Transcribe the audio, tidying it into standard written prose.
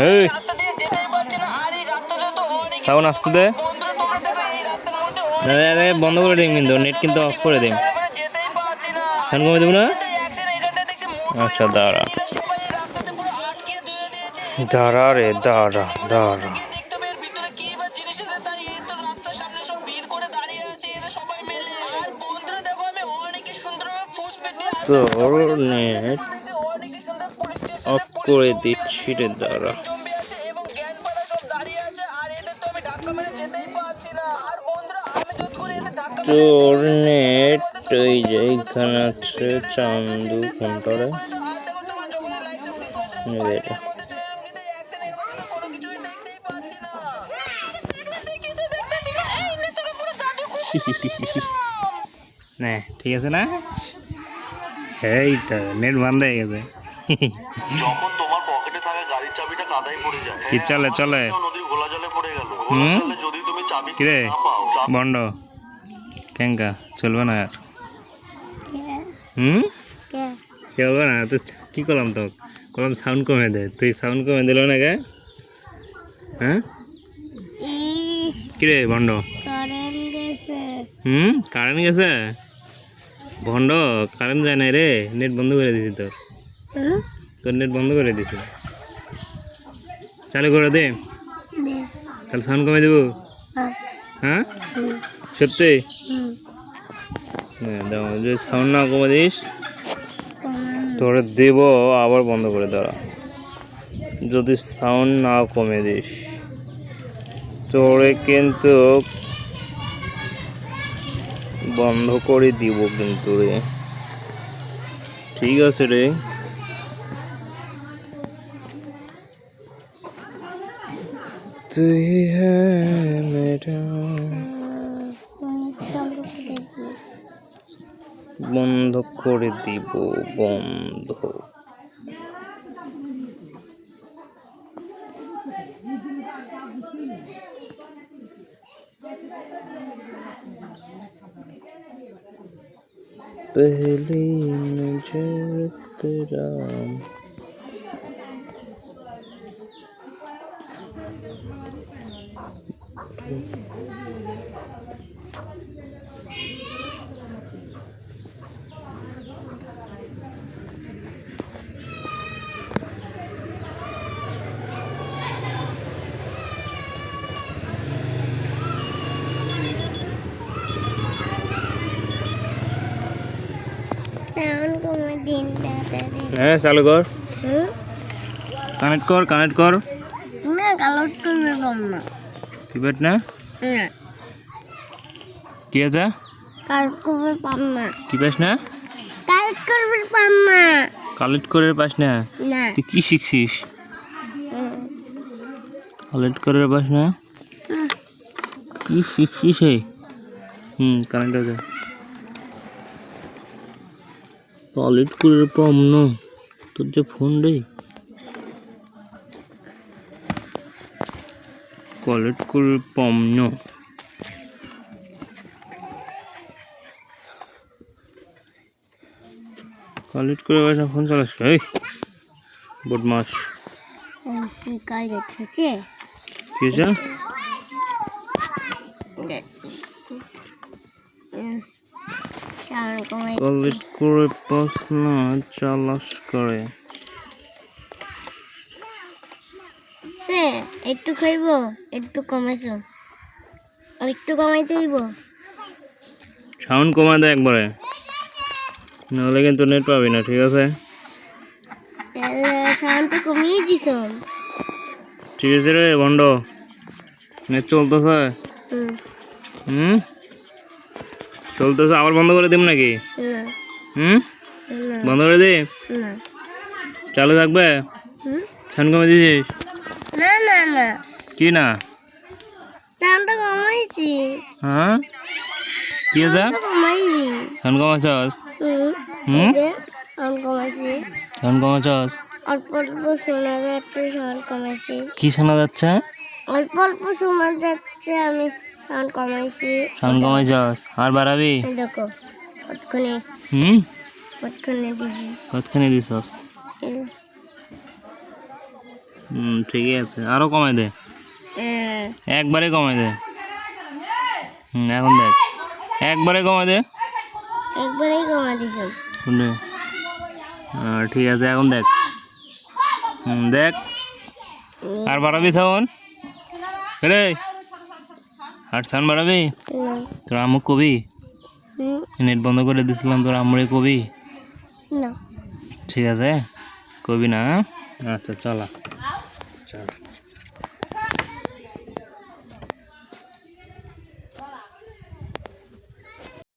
এই সাউন্ড আসতে দে, বন্ধ করে দিন কিন্তু, নেট কিন্তু অফ করে দিন। সাউন্ড কমে দেবো না? আচ্ছা দাঁড়া দাঁড়া রে দাঁড়া দাঁড়া। তোর নেট অফ করে দিচ্ছি রে দাঁড়া। তোর নেট ওই যে এইখানে আছে, চান্দু ফোনটারে এটা না, ঠিক আছে না? এই তো নেট বন্ধ হয়ে গেছে। যখন তোমার পকেটে থাকা গাড়ির চাবিটা কাদায় পড়ে যায়, কি চলে চলে নদীর ঘোলা জলে পড়ে গেল, ঘোলা জলে যদি তুমি চাবি কিরে না পাও, বন্ড কেঙ্কা চলবে না আর? চলবে না তো? কি করলাম তো? করলাম সাউন্ড কমে দে, তুই সাউন্ড কমে দিল না গে? হ্যাঁ কিরে বন্ড? কারেন্ট গেছে? ভন্ড কারেন্ট যায় নাই রে, নেট বন্ধ করে দিছি তোর। তোর নেট বন্ধ করে দিছি, চালু করে দে তাহলে সাউন্ড কমে দেবো। হ্যাঁ সত্যি? যদি সাউন্ড না কমে দিস তোরে দেব আবার বন্ধ করে দাঁড়া। যদি সাউন্ড না কমে দিস তোরে কিন্তু বন্ধ করে দিব কিন্তু রে, ঠিক আছে রে? তুই বন্ধ করে দিব, বন্ধ। पहली नजर तेरा হ্যাঁ চালু কর, কানেক্ট কর, কানেক্ট কর না, কালেক্ট করবে না কিপ্যাড না? কি আছে? কালেক্ট করবে না, কি পাস না? কালেক্ট করবে না, কালেক্ট করে পাস না? না তুই কি শিখছিস? কালেক্ট করে পাস না? কি শিখছিস? কানেক্ট আছে, কালেক্ট করে পাম না তোর যে ফোন রে, কালেক্ট করে পাম না। কালেক্ট করে পাস না, ফোন চালাস এই বদমাস। শিকারে থেকে কি আছে? কালেক্ট করে পাস না, চালাস করে। সে একটু খাইব, একটু কমাইছো, আর একটু কমাইতে দিব। সাউন্ড কমা দে একবারে, নাহলে কিন্তু নেট পাবি না, ঠিক আছে? সাউন্ডটা কমিয়ে দিছ। ঠিক আছে রে বন্ড, নেট চলতেছে? চলতেছে, আবার বন্ধ করে দিব নাকি? বন্ধ করে দি, চালু থাকবে? সাউন্ড কমে দিছিস? না না না, কি না? সাউন্ডটা কমাইছি। হ্যাঁ কি আছে? কমাইছি। সাউন্ড কমাছস? সাউন্ড কমাইছি। সাউন্ড কমাছস? অল্প অল্প শোনা যাচ্ছে, সাউন্ড কমাইছি। কি শোনা যাচ্ছে? অল্প অল্প শোনা যাচ্ছে, আমি সাউন্ড কমাইছি। সাউন্ড কমাইছস, আর বাড়াবি? দেখো কতক্ষণে কতক্ষণে দিছি, কতখানি দিছস? ঠিকই আছে, আরো কমাই দে, একবারে কমাই দে। এখন দেখ, একবারে কমাই দে। একবারেই কমা দিছো। শুনে ঠিক আছে, এখন দেখ। দেখ, আর বাড়াবি সাউন্ড? রে আর সাউন্ড বাড়াবি? তোর আম্মু কবি? নেট বন্ধ করে দিছিলাম, তোর আম্মুরে কবি? না। ঠিক আছে, কবি না? আচ্ছা চলা।